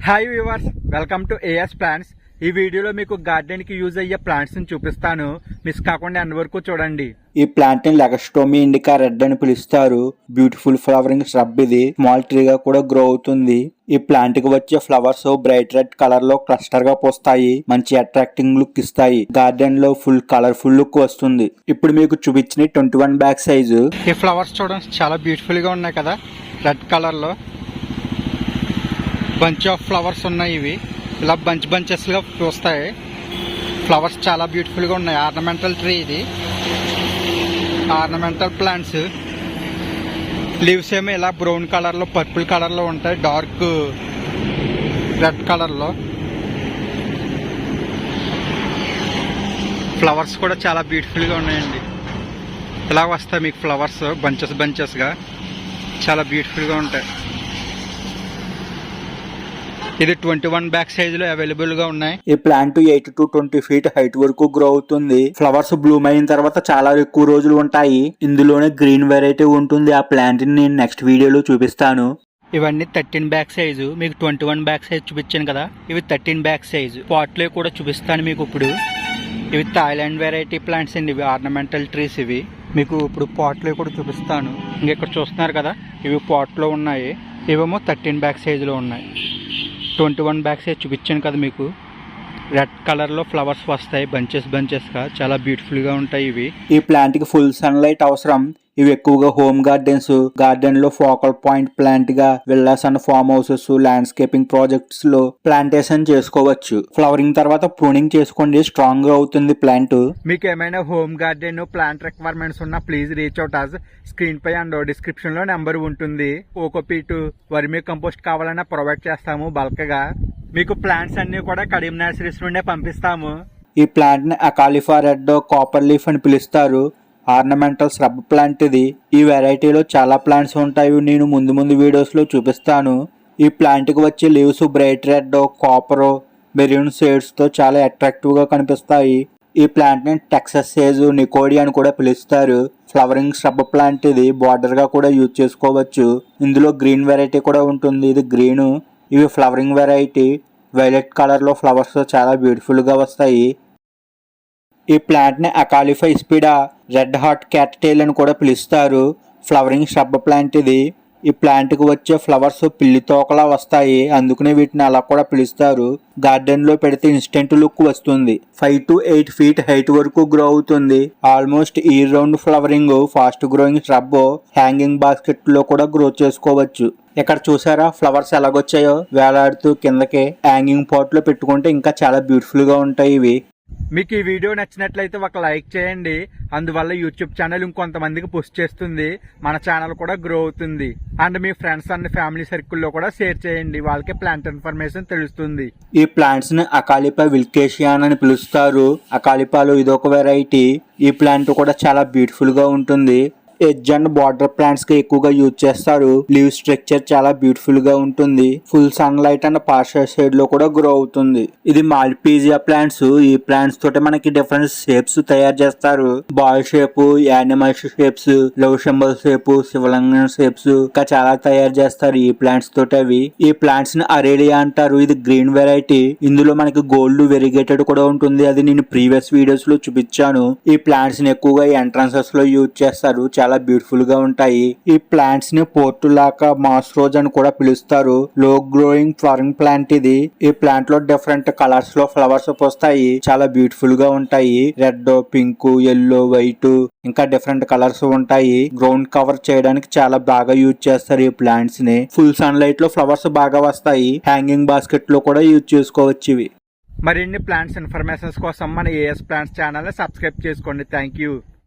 Hi viewers, welcome to AS plants. ఈ వీడియోలో మీకు గార్డెన్ కి యూజ్ అయ్యే ప్లాంట్స్ ని చూపిస్తాను. మిస్ కాకుండా ఎండ్ వరకు చూడండి. ఈ ప్లాంట్ ని లెగస్టోమీ ఇండికా రెడ్ అని పిలుస్తారు. బ్యూటిఫుల్ ఫ్లవరింగ్ ష్రబ్ ఇది. స్మాల్ ట్రీగా కూడా గ్రో అవుతుంది. ఈ ప్లాంట్ కి వచ్చే ఫ్లవర్స్ బ్రైట్ రెడ్ కలర్ లో క్లస్టర్ గా పోస్తాయి. మంచి అట్రాక్టింగ్ లుక్ ఇస్తాయి. గార్డెన్ లో ఫుల్ కలర్ఫుల్ లుక్ వస్తుంది. ఇప్పుడు మీకు చూపించిన 21 బ్యాగ్ సైజు. ఈ ఫ్లవర్స్ చూడండి, చాలా బ్యూటిఫుల్ గా ఉన్నాయి కదా. రెడ్ కలర్ లో బంచ్ ఆఫ్ ఫ్లవర్స్ ఉన్నాయి. ఇవి ఇలా బంచెస్ గా వస్తాయి. ఫ్లవర్స్ చాలా బ్యూటిఫుల్ గా ఉన్నాయి. ఆర్నమెంటల్ ట్రీ ఇది. Ornamental plants. లీవ్స్ ఏమో ఇలా బ్రౌన్ కలర్ లో, పర్పుల్ కలర్ లో ఉంటాయి. డార్క్ రెడ్ కలర్ లో. ఫ్లవర్స్ కూడా చాలా బ్యూటిఫుల్ గా ఉన్నాయండి. ఇలా వస్తాయి మీకు ఫ్లవర్స్ బంచెస్ గా. చాలా బ్యూటిఫుల్ గా ఉంటాయి. ఇది 21 బ్యాగ్ సైజ్ లో అవైలబుల్ గా ఉన్నాయి. ఈ ప్లాంట్ 8 to 20 feet హైట్ వరకు గ్రో అవుతుంది. ఫ్లవర్స్ బ్లూమ్ అయిన తర్వాత చాలా ఎక్కువ రోజులు ఉంటాయి. ఇందులోనే గ్రీన్ వెరైటీ ఉంటుంది. ఆ ప్లాంట్ ని నేను నెక్స్ట్ వీడియోలో చూపిస్తాను. ఇవన్నీ 13 బ్యాగ్ సైజు. మీకు 21 బ్యాగ్ సైజ్ చూపించాను కదా. ఇవి 13 బ్యాగ్ సైజు. పాట్ లో కూడా చూపిస్తాను మీకు ఇప్పుడు. ఇవి థాయిలాండ్ వెరైటీ ప్లాంట్స్ అండి. ఇవి ఆర్నమెంటల్ ట్రీస్. ఇవి మీకు ఇప్పుడు పాట్ లో కూడా చూపిస్తాను. ఇక్కడ చూస్తున్నారు కదా, ఇవి పాట్ లో ఉన్నాయి. ఇవేమో 13 బ్యాగ్ సైజు లో ఉన్నాయి. 21 బ్యాగ్ సైజ్ చూపించాను కదా మీకు. రెడ్ కలర్ లో ఫ్లవర్స్ వస్తాయి బంచెస్ గా. చాలా బ్యూటిఫుల్ గా ఉంటాయి ఇవి. ఈ ప్లాంట్ కి ఫుల్ సన్లైట్ అవసరం. ఇవి ఎక్కువగా హోమ్ గార్డెన్ లో ఫోకల్ పాయింట్ ప్లాంట్ గా villas and farm houses, landscaping projects లో ప్లాంటేషన్ చేసుకోవచ్చు. ఫ్లవరింగ్ తర్వాత ప్రూనింగ్ చేసుకోండి. స్ట్రాంగ్ గా అవుతుంది ప్లాంట్. మీకు ఏమైనా హోమ్ గార్డెన్ ప్లాంట్ రిక్వైర్మెంట్స్ ఉన్నా please reach out us. Screen పై అండ్ డిస్క్రిప్షన్ లో నెంబర్ ఉంటుంది. కోకోపీట్, వర్మీ కంపోస్ట్ కావాలన్నా ప్రొవైడ్ చేస్తాము బల్క్ గా. మీకు ప్లాంట్స్ అన్ని కూడా కడియం నర్సరీస్ నుండే పంపిస్తాము. ఈ ప్లాంట్ ని అకాలిఫా రెడ్, కాపర్ లీఫ్ అని పిలుస్తారు. ఆర్నమెంటల్ శ్రబ్ ప్లాంట్ ఇది. ఈ వెరైటీలో చాలా ప్లాంట్స్ ఉంటాయి. నేను ముందు వీడియోస్ లో చూపిస్తాను. ఈ ప్లాంట్ కి వచ్చే leaves bright red, copper, maroon shades తో చాలా అట్రాక్టివ్ గా కనిపిస్తాయి. ఈ ప్లాంట్ ని టెక్సస్ సేజ్, నికోడి అని కూడా పిలుస్తారు. ఫ్లవరింగ్ శ్రబ్ ప్లాంట్ ఇది. బార్డర్ గా కూడా యూజ్ చేసుకోవచ్చు. ఇందులో గ్రీన్ వెరైటీ కూడా ఉంటుంది. ఇది గ్రీన్. ఇవి ఫ్లవరింగ్ వెరైటీ. వైలెట్ కలర్ లో ఫ్లవర్స్ చాలా బ్యూటిఫుల్ గా వస్తాయి. ఈ ప్లాంట్ ని Acalypha ఇస్పిడా, red hot cat tile అని కూడా పిలుస్తారు. ఫ్లవరింగ్ శ్రబ్ ప్లాంట్ ఇది. ఈ ప్లాంట్ కి వచ్చే ఫ్లవర్స్ పిల్లి తోకలా వస్తాయి. అందుకనే వీటిని అలా కూడా పిలుస్తారు. గార్డెన్ లో పెడితే ఇన్స్టెంట్ లుక్ వస్తుంది. 5 to 8 feet హైట్ వరకు గ్రో అవుతుంది. Almost year round flowering, fast growing shrub. Hanging basket లో కూడా గ్రో చేసుకోవచ్చు. ఇక్కడ చూసారా ఫ్లవర్స్ ఎలాగొచ్చాయో వేలాడుతూ కిందకి. హ్యాంగింగ్ పాట్ లో పెట్టుకుంటే ఇంకా చాలా బ్యూటిఫుల్ గా ఉంటాయి ఇవి. మీకు ఈ వీడియో నచ్చినట్లయితే ఒక లైక్ చేయండి. అందువల్ల యూట్యూబ్ ఛానల్ ఇంకొంతమందికి పుష్ చేస్తుంది. మన ఛానల్ కూడా గ్రో అవుతుంది. And me friends and family సర్కిల్లో కూడా షేర్ చేయండి. వాళ్ళకి ప్లాంట్ ఇన్ఫర్మేషన్ తెలుస్తుంది. ఈ ప్లాంట్స్ ని అకాలిపా విల్కేషియాన్ అని పిలుస్తారు. అకాలిపాలో ఇదొక వెరైటీ. ఈ ప్లాంట్ కూడా చాలా బ్యూటిఫుల్ గా ఉంటుంది. ఎడ్జ్ అండ్ బార్డర్ ప్లాంట్స్ కి ఎక్కువగా యూజ్ చేస్తారు. లీవ్ స్ట్రక్చర్ చాలా బ్యూటిఫుల్ గా ఉంటుంది. Full sunlight and partial shade లో కూడా గ్రో అవుతుంది. ఇది మాల్పీజియా ప్లాంట్స్. ఈ ప్లాంట్స్ తోటి మనకి డిఫరెంట్ షేప్స్ తయారు చేస్తారు. Ball shape, animals shapes, love symbol shape, శివలింగం షేప్స్ ఇంకా చాలా తయారు చేస్తారు ఈ ప్లాంట్స్ తోటి. అవి ఈ ప్లాంట్స్ ని అరేలియా అంటారు. ఇది గ్రీన్ వెరైటీ. ఇందులో మనకి గోల్డ్ వెరిగేటెడ్ కూడా ఉంటుంది. అది నేను ప్రీవియస్ వీడియోస్ లో చూపించాను. ఈ ప్లాంట్స్ ని ఎక్కువగా ఎంట్రన్సెస్ లో యూజ్ చేస్తారు. చాలా బ్యూటిఫుల్ గా ఉంటాయి. ఈ ప్లాంట్స్ ని పోర్టులాకా మాస్ రోజ్ అని కూడా పిలుస్తారు. లో గ్రోయింగ్ ఫ్లవరింగ్ ప్లాంట్ ఇది. ఈ ప్లాంట్ లో డిఫరెంట్ కలర్స్ లో ఫ్లవర్స్ వస్తాయి. చాలా బ్యూటిఫుల్ గా ఉంటాయి. రెడ్, పింక్, ఎల్లో, వైట్ ఇంకా డిఫరెంట్ కలర్స్ ఉంటాయి. గ్రౌండ్ కవర్ చేయడానికి చాలా బాగా యూజ్ చేస్తారు ఈ ప్లాంట్స్ ని. ఫుల్ సన్ లైట్ లో ఫ్లవర్స్ బాగా వస్తాయి. హ్యాంగింగ్ బాస్కెట్ లో కూడా యూజ్ చేసుకోవచ్చు ఇవి. మరిన్ని ప్లాంట్స్ ఇన్ఫర్మేషన్స్ కోసం మన ఏఎస్ ప్లాంట్స్ ఛానల్ ని సబ్స్క్రైబ్ చేసుకోండి. Thank you.